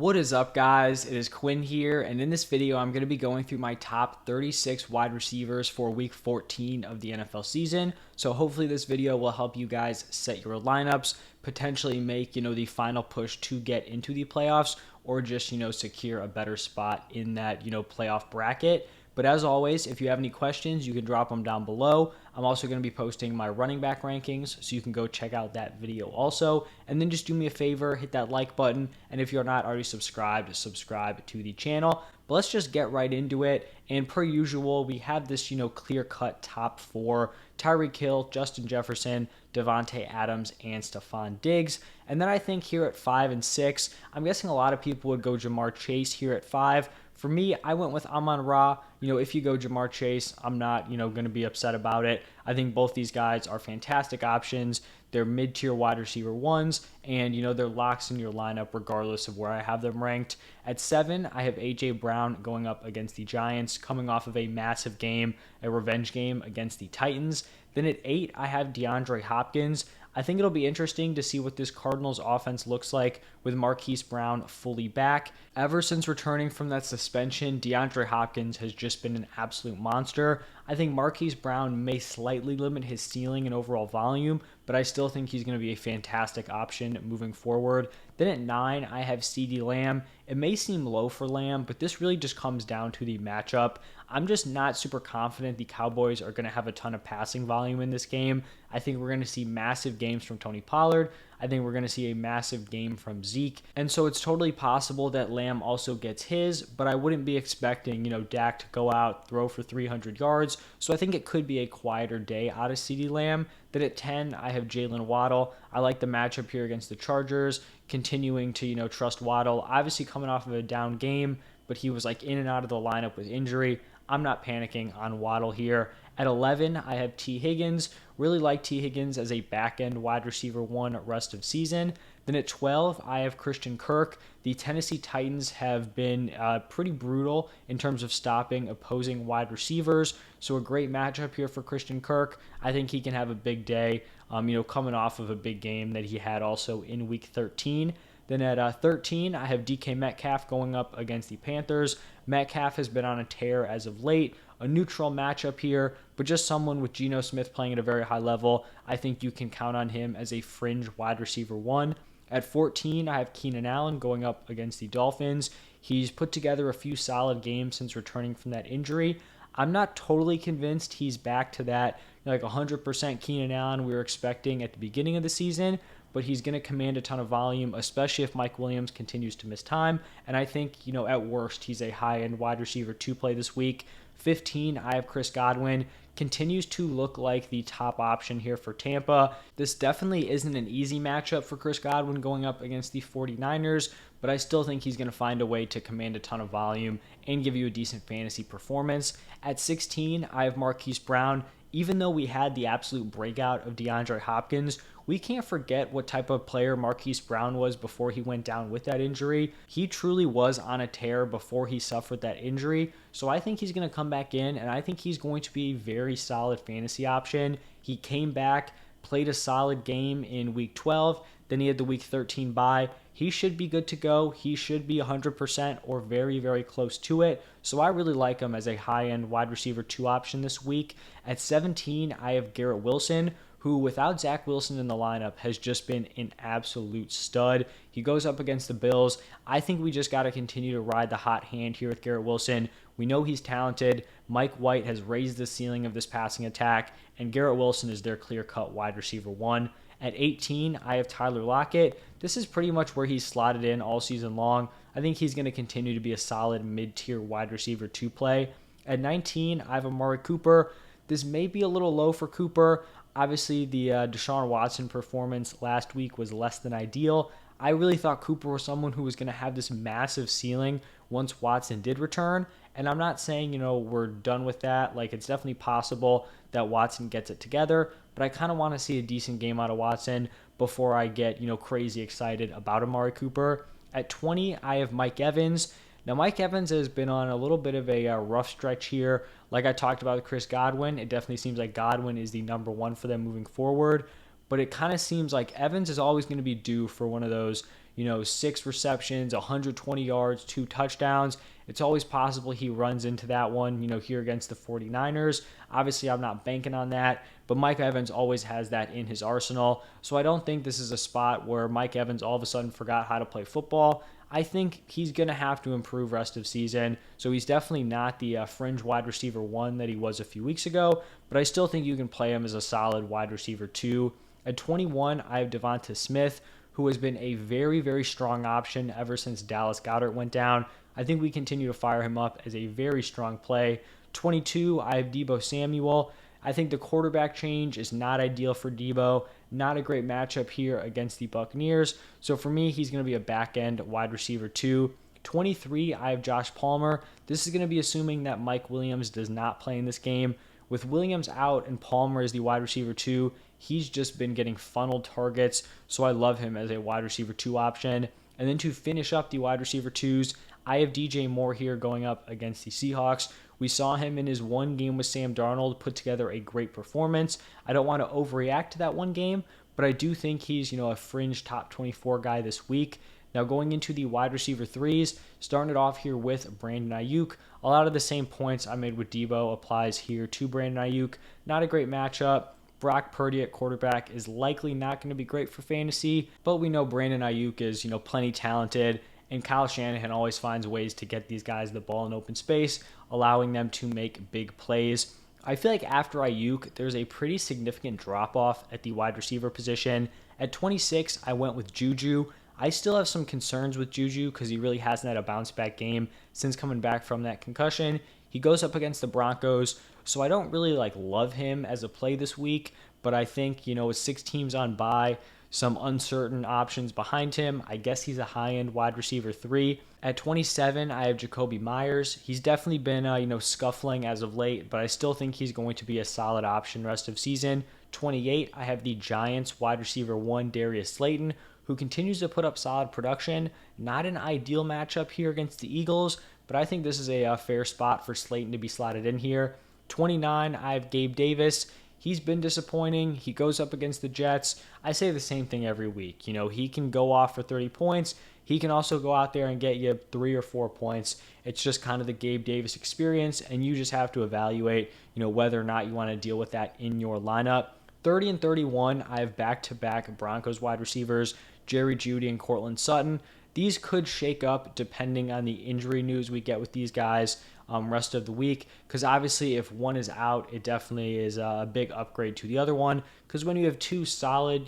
What is up, guys? It is Quinn here, and in this video I'm going to be going through my top 36 wide receivers for week 14 of the NFL season. So hopefully this video will help you guys set your lineups, potentially make, the final push to get into the playoffs, or just, secure a better spot in that, playoff bracket. But as always, if you have any questions, you can drop them down below. I'm also going to be posting my running back rankings, so you can go check out that video also. And then just do me a favor, hit that like button. And if you're not already subscribed, subscribe to the channel. But let's just get right into it. And per usual, we have this, clear-cut top four: Tyreek Hill, Justin Jefferson, Devontae Adams, and Stephon Diggs. And then I think here at 5 and 6, I'm guessing a lot of people would go Jamar Chase here at 5. For me, I went with Amon-Ra. If you go Jamar Chase, I'm not, going to be upset about it. I think both these guys are fantastic options. They're mid-tier wide receiver ones, and, they're locks in your lineup regardless of where I have them ranked. At 7, I have A.J. Brown going up against the Giants, coming off of a massive game, a revenge game against the Titans. Then at 8, I have DeAndre Hopkins. I think it'll be interesting to see what this Cardinals offense looks like with Marquise Brown fully back. Ever since returning from that suspension, DeAndre Hopkins has just been an absolute monster. I think Marquise Brown may slightly limit his ceiling and overall volume, but I still think he's going to be a fantastic option moving forward. Then at 9, I have CeeDee Lamb. It may seem low for Lamb, but this really just comes down to the matchup. I'm just not super confident the Cowboys are going to have a ton of passing volume in this game. I think we're going to see massive games from Tony Pollard. I think we're going to see a massive game from Zeke. And so it's totally possible that Lamb also gets his, but I wouldn't be expecting, Dak to go out, throw for 300 yards. So I think it could be a quieter day out of CeeDee Lamb. Then at 10, I have Jalen Waddle. I like the matchup here against the Chargers, continuing to, trust Waddle. Obviously coming off of a down game, but he was in and out of the lineup with injury. I'm not panicking on Waddle here. At 11, I have T. Higgins. Really like T. Higgins as a back-end wide receiver one rest of season. Then at 12, I have Christian Kirk. The Tennessee Titans have been pretty brutal in terms of stopping opposing wide receivers. So a great matchup here for Christian Kirk. I think he can have a big day, coming off of a big game that he had also in Week 13. Then at 13, I have DK Metcalf going up against the Panthers. Metcalf has been on a tear as of late. A neutral matchup here, but just someone with Geno Smith playing at a very high level. I think you can count on him as a fringe wide receiver one. At 14, I have Keenan Allen going up against the Dolphins. He's put together a few solid games since returning from that injury. I'm not totally convinced he's back to that 100% Keenan Allen we were expecting at the beginning of the season, but he's going to command a ton of volume, especially if Mike Williams continues to miss time. And I think, at worst, he's a high-end wide receiver to play this week. 15, I have Chris Godwin. Continues to look like the top option here for Tampa. This definitely isn't an easy matchup for Chris Godwin going up against the 49ers, but I still think he's going to find a way to command a ton of volume and give you a decent fantasy performance. At 16, I have Marquise Brown. Even though we had the absolute breakout of DeAndre Hopkins, we can't forget what type of player Marquise Brown was before he went down with that injury. He truly was on a tear before he suffered that injury. So I think he's going to come back in, and I think he's going to be a very solid fantasy option. He came back, played a solid game in Week 12. Then he had the Week 13 bye. He should be good to go. He should be 100% or very, very close to it. So I really like him as a high-end wide receiver 2 option this week. At 17, I have Garrett Wilson, who without Zach Wilson in the lineup has just been an absolute stud. He goes up against the Bills. I think we just got to continue to ride the hot hand here with Garrett Wilson. We know he's talented. Mike White has raised the ceiling of this passing attack, and Garrett Wilson is their clear-cut wide receiver 1. At 18, I have Tyler Lockett. This is pretty much where he's slotted in all season long. I think he's going to continue to be a solid mid-tier wide receiver 2 play. At 19, I have Amari Cooper. This may be a little low for Cooper. Obviously, the Deshaun Watson performance last week was less than ideal. I really thought Cooper was someone who was going to have this massive ceiling once Watson did return. And I'm not saying, we're done with that. It's definitely possible that Watson gets it together. But I kind of want to see a decent game out of Watson before I get, crazy excited about Amari Cooper. At 20, I have Mike Evans. Now, Mike Evans has been on a little bit of a rough stretch here. Like I talked about with Chris Godwin, it definitely seems like Godwin is the number one for them moving forward. But it kind of seems like Evans is always going to be due for one of those, 6 receptions, 120 yards, 2 touchdowns. It's always possible he runs into that one, here against the 49ers. Obviously, I'm not banking on that, but Mike Evans always has that in his arsenal. So I don't think this is a spot where Mike Evans all of a sudden forgot how to play football. I think he's going to have to improve rest of season. So he's definitely not the fringe wide receiver 1 that he was a few weeks ago, but I still think you can play him as a solid wide receiver 2. At 21, I have Devonta Smith, who has been a very, very strong option ever since Dallas Goedert went down. I think we continue to fire him up as a very strong play. 22, I have Deebo Samuel. I think the quarterback change is not ideal for Deebo. Not a great matchup here against the Buccaneers. So for me, he's going to be a back-end wide receiver 2. 23, I have Josh Palmer. This is going to be assuming that Mike Williams does not play in this game. With Williams out and Palmer as the wide receiver 2, he's just been getting funneled targets, so I love him as a wide receiver 2 option. And then to finish up the wide receiver 2s, I have DJ Moore here going up against the Seahawks. We saw him in his one game with Sam Darnold put together a great performance. I don't want to overreact to that one game, but I do think he's, a fringe top 24 guy this week. Now going into the wide receiver 3s, starting it off here with Brandon Ayuk. A lot of the same points I made with Deebo applies here to Brandon Ayuk. Not a great matchup. Brock Purdy at quarterback is likely not going to be great for fantasy, but we know Brandon Ayuk is, plenty talented, and Kyle Shanahan always finds ways to get these guys the ball in open space, allowing them to make big plays. I feel like after Ayuk, there's a pretty significant drop-off at the wide receiver position. At 26, I went with Juju. I still have some concerns with Juju because he really hasn't had a bounce-back game since coming back from that concussion. He goes up against the Broncos, so I don't really love him as a play this week, but I think, with 6 teams on bye, some uncertain options behind him, I guess he's a high-end wide receiver 3. At 27, I have Jacoby Myers. He's definitely been, scuffling as of late, but I still think he's going to be a solid option rest of season. 28, I have the Giants wide receiver 1, Darius Slayton, who continues to put up solid production. Not an ideal matchup here against the Eagles, but I think this is a fair spot for Slayton to be slotted in here. 29, I have Gabe Davis. He's been disappointing. He goes up against the Jets. I say the same thing every week. He can go off for 30 points. He can also go out there and get you 3 or 4 points. It's just kind of the Gabe Davis experience, and you just have to evaluate, whether or not you want to deal with that in your lineup. 30 and 31, I have back-to-back Broncos wide receivers, Jerry Jeudy and Courtland Sutton. These could shake up depending on the injury news we get with these guys rest of the week, because obviously if one is out, it definitely is a big upgrade to the other one, because when you have 2 solid,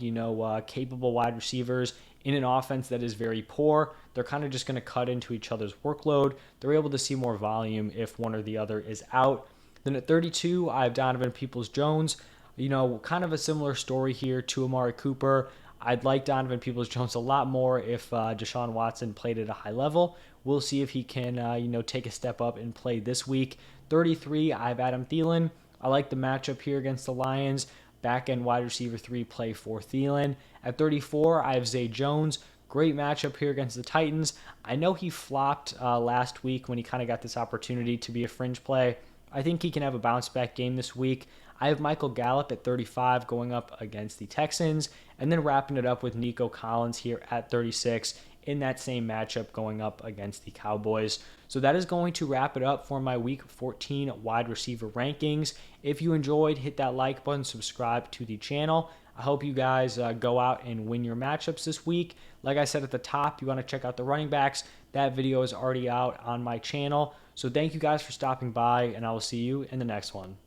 capable wide receivers in an offense that is very poor, they're kind of just going to cut into each other's workload. They're able to see more volume if one or the other is out. Then at 32, I have Donovan Peoples-Jones. Kind of a similar story here to Amari Cooper. I'd like Donovan Peoples-Jones a lot more if Deshaun Watson played at a high level. We'll see if he can, take a step up and play this week. 33, I have Adam Thielen. I like the matchup here against the Lions. Back-end wide receiver 3 play for Thielen. At 34, I have Zay Jones. Great matchup here against the Titans. I know he flopped last week when he kind of got this opportunity to be a fringe play. I think he can have a bounce-back game this week. I have Michael Gallup at 35 going up against the Texans, and then wrapping it up with Nico Collins here at 36 in that same matchup going up against the Cowboys. So that is going to wrap it up for my Week 14 wide receiver rankings. If you enjoyed, hit that like button, subscribe to the channel. I hope you guys go out and win your matchups this week. Like I said at the top, you want to check out the running backs. That video is already out on my channel. So thank you guys for stopping by, and I will see you in the next one.